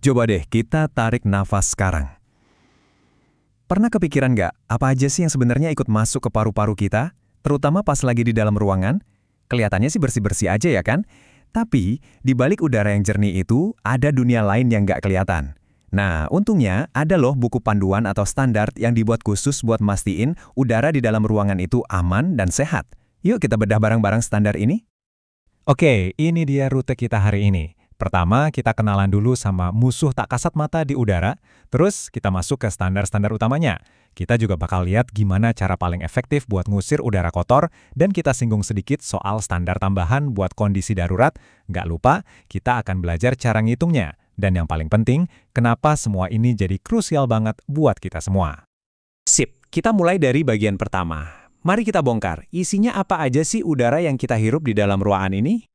Coba deh kita tarik nafas sekarang. Pernah kepikiran nggak, apa aja sih yang sebenarnya ikut masuk ke paru-paru kita? Terutama pas lagi di dalam ruangan? Kelihatannya sih bersih-bersih aja ya kan? Tapi, di balik udara yang jernih itu, ada dunia lain yang nggak kelihatan. Nah, untungnya ada loh buku panduan atau standar yang dibuat khusus buat mastiin udara di dalam ruangan itu aman dan sehat. Yuk kita bedah bareng-bareng standar ini. Oke, ini dia rute kita hari ini. Pertama, kita kenalan dulu sama musuh tak kasat mata di udara, terus kita masuk ke standar-standar utamanya. Kita juga bakal lihat gimana cara paling efektif buat ngusir udara kotor, dan kita singgung sedikit soal standar tambahan buat kondisi darurat. Nggak lupa, kita akan belajar cara ngitungnya. Dan yang paling penting, kenapa semua ini jadi krusial banget buat kita semua. Sip, kita mulai dari bagian pertama. Mari kita bongkar, isinya apa aja sih udara yang kita hirup di dalam ruangan ini?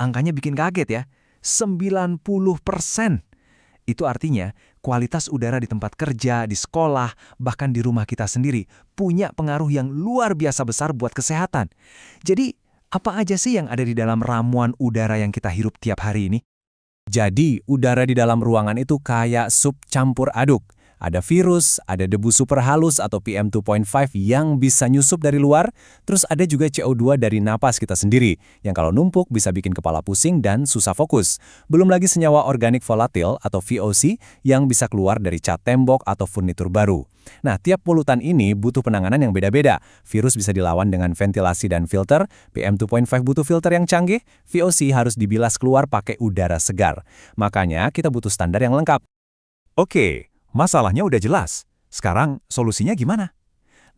Angkanya bikin kaget ya, 90%. Itu artinya, kualitas udara di tempat kerja, di sekolah, bahkan di rumah kita sendiri, punya pengaruh yang luar biasa besar buat kesehatan. Jadi, apa aja sih yang ada di dalam ramuan udara yang kita hirup tiap hari ini? Jadi, udara di dalam ruangan itu kayak sup campur aduk. Ada virus, ada debu super halus atau PM2.5 yang bisa nyusup dari luar, terus ada juga CO2 dari napas kita sendiri, yang kalau numpuk bisa bikin kepala pusing dan susah fokus. Belum lagi senyawa organik volatil atau VOC yang bisa keluar dari cat tembok atau furnitur baru. Nah, tiap polutan ini butuh penanganan yang beda-beda. Virus bisa dilawan dengan ventilasi dan filter, PM2.5 butuh filter yang canggih, VOC harus dibilas keluar pakai udara segar. Makanya kita butuh standar yang lengkap. Oke, masalahnya udah jelas. Sekarang solusinya gimana?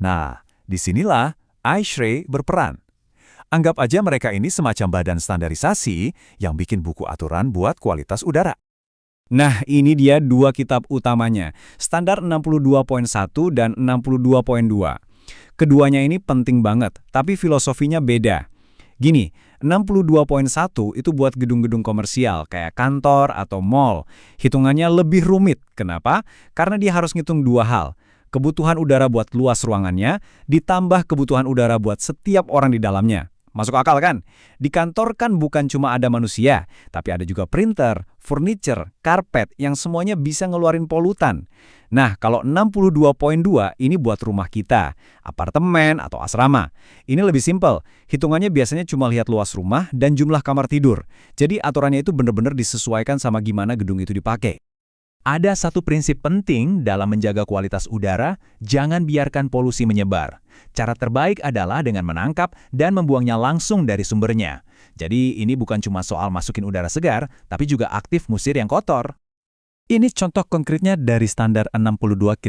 Nah, disinilah ASHRAE berperan. Anggap aja mereka ini semacam badan standarisasi yang bikin buku aturan buat kualitas udara. Nah, ini dia dua kitab utamanya, Standar 62.1 dan 62.2. Keduanya ini penting banget, tapi filosofinya beda. Gini, 62.1 itu buat gedung-gedung komersial kayak kantor atau mall. Hitungannya lebih rumit. Kenapa? Karena dia harus ngitung dua hal. Kebutuhan udara buat luas ruangannya, ditambah kebutuhan udara buat setiap orang di dalamnya. Masuk akal kan? Di kantor kan bukan cuma ada manusia, tapi ada juga printer, furniture, karpet yang semuanya bisa ngeluarin polutan. Nah, kalau 62.2 ini buat rumah kita, apartemen atau asrama. Ini lebih simpel. Hitungannya biasanya cuma lihat luas rumah dan jumlah kamar tidur. Jadi aturannya itu benar-benar disesuaikan sama gimana gedung itu dipakai. Ada satu prinsip penting dalam menjaga kualitas udara, jangan biarkan polusi menyebar. Cara terbaik adalah dengan menangkap dan membuangnya langsung dari sumbernya. Jadi ini bukan cuma soal masukin udara segar, tapi juga aktif ngusir yang kotor. Ini contoh konkretnya dari standar 62.1.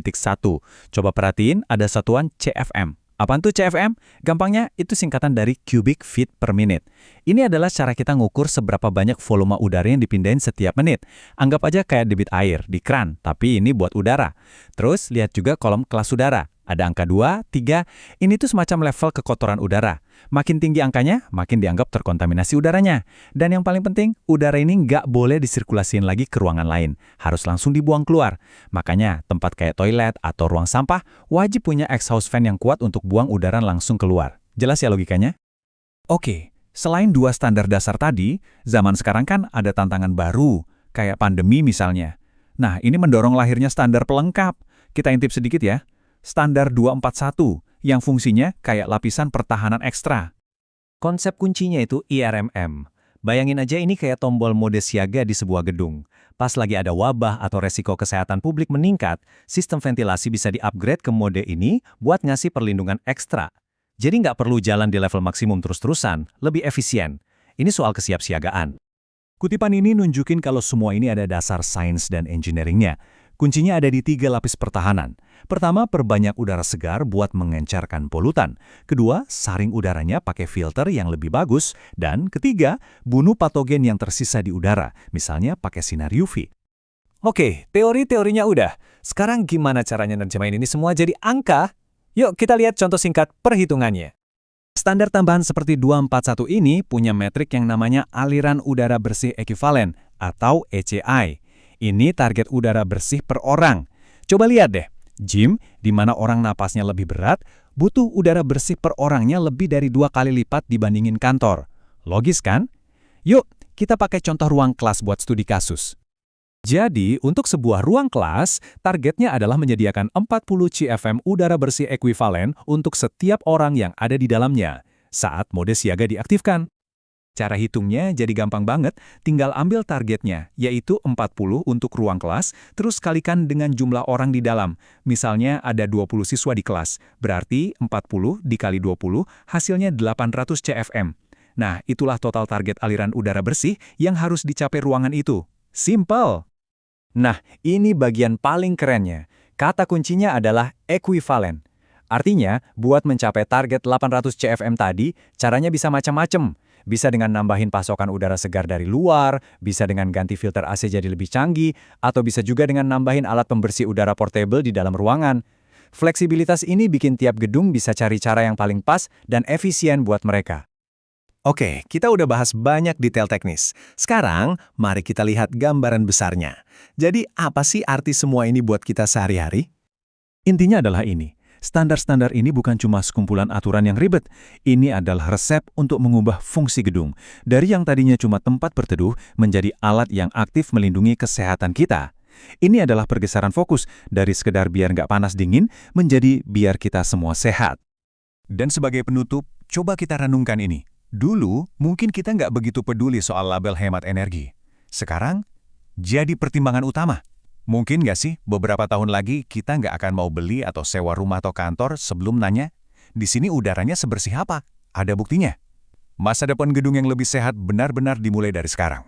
Coba perhatiin ada satuan CFM. Apaan tuh CFM? Gampangnya itu singkatan dari cubic feet per minute. Ini adalah cara kita ngukur seberapa banyak volume udara yang dipindahin setiap menit. Anggap aja kayak debit air di kran, tapi ini buat udara. Terus lihat juga kolom kelas udara. Ada angka 2, 3, ini tuh semacam level kekotoran udara. Makin tinggi angkanya, makin dianggap terkontaminasi udaranya. Dan yang paling penting, udara ini nggak boleh disirkulasiin lagi ke ruangan lain. Harus langsung dibuang keluar. Makanya, tempat kayak toilet atau ruang sampah wajib punya exhaust fan yang kuat untuk buang udara langsung keluar. Jelas ya logikanya? Oke, selain dua standar dasar tadi, zaman sekarang kan ada tantangan baru, kayak pandemi misalnya. Nah, ini mendorong lahirnya standar pelengkap. Kita intip sedikit ya. Standar 241, yang fungsinya kayak lapisan pertahanan ekstra. Konsep kuncinya itu IRMM. Bayangin aja ini kayak tombol mode siaga di sebuah gedung. Pas lagi ada wabah atau resiko kesehatan publik meningkat, sistem ventilasi bisa di-upgrade ke mode ini buat ngasih perlindungan ekstra. Jadi nggak perlu jalan di level maksimum terus-terusan, lebih efisien. Ini soal kesiapsiagaan. Kutipan ini nunjukin kalau semua ini ada dasar sains dan engineeringnya. Kuncinya ada di 3 lapis pertahanan. Pertama, perbanyak udara segar buat mengencarkan polutan. Kedua, saring udaranya pakai filter yang lebih bagus. Dan ketiga, bunuh patogen yang tersisa di udara, misalnya pakai sinar UV. Oke, teori-teorinya udah. Sekarang gimana caranya nerjemahin ini semua jadi angka? Yuk kita lihat contoh singkat perhitungannya. Standar tambahan seperti 241 ini punya metrik yang namanya aliran udara bersih ekuivalen atau ECI. Ini target udara bersih per orang. Coba lihat deh, gym, di mana orang napasnya lebih berat, butuh udara bersih per orangnya lebih dari 2 kali lipat dibandingin kantor. Logis kan? Yuk, kita pakai contoh ruang kelas buat studi kasus. Jadi, untuk sebuah ruang kelas, targetnya adalah menyediakan 40 CFM udara bersih ekuivalen untuk setiap orang yang ada di dalamnya saat mode siaga diaktifkan. Cara hitungnya jadi gampang banget, tinggal ambil targetnya, yaitu 40 untuk ruang kelas, terus kalikan dengan jumlah orang di dalam. Misalnya ada 20 siswa di kelas, berarti 40 dikali 20 hasilnya 800 CFM. Nah, itulah total target aliran udara bersih yang harus dicapai ruangan itu. Simple! Nah, ini bagian paling kerennya. Kata kuncinya adalah ekuivalen. Artinya, buat mencapai target 800 CFM tadi, caranya bisa macam-macam. Bisa dengan nambahin pasokan udara segar dari luar, bisa dengan ganti filter AC jadi lebih canggih, atau bisa juga dengan nambahin alat pembersih udara portable di dalam ruangan. Fleksibilitas ini bikin tiap gedung bisa cari cara yang paling pas dan efisien buat mereka. Oke, kita udah bahas banyak detail teknis. Sekarang, mari kita lihat gambaran besarnya. Jadi, apa sih arti semua ini buat kita sehari-hari? Intinya adalah ini. Standar-standar ini bukan cuma sekumpulan aturan yang ribet. Ini adalah resep untuk mengubah fungsi gedung. Dari yang tadinya cuma tempat berteduh, menjadi alat yang aktif melindungi kesehatan kita. Ini adalah pergeseran fokus dari sekedar biar nggak panas dingin, menjadi biar kita semua sehat. Dan sebagai penutup, coba kita renungkan ini. Dulu, mungkin kita nggak begitu peduli soal label hemat energi. Sekarang, jadi pertimbangan utama. Mungkin nggak sih beberapa tahun lagi kita nggak akan mau beli atau sewa rumah atau kantor sebelum nanya, di sini udaranya sebersih apa? Ada buktinya. Masa depan gedung yang lebih sehat benar-benar dimulai dari sekarang.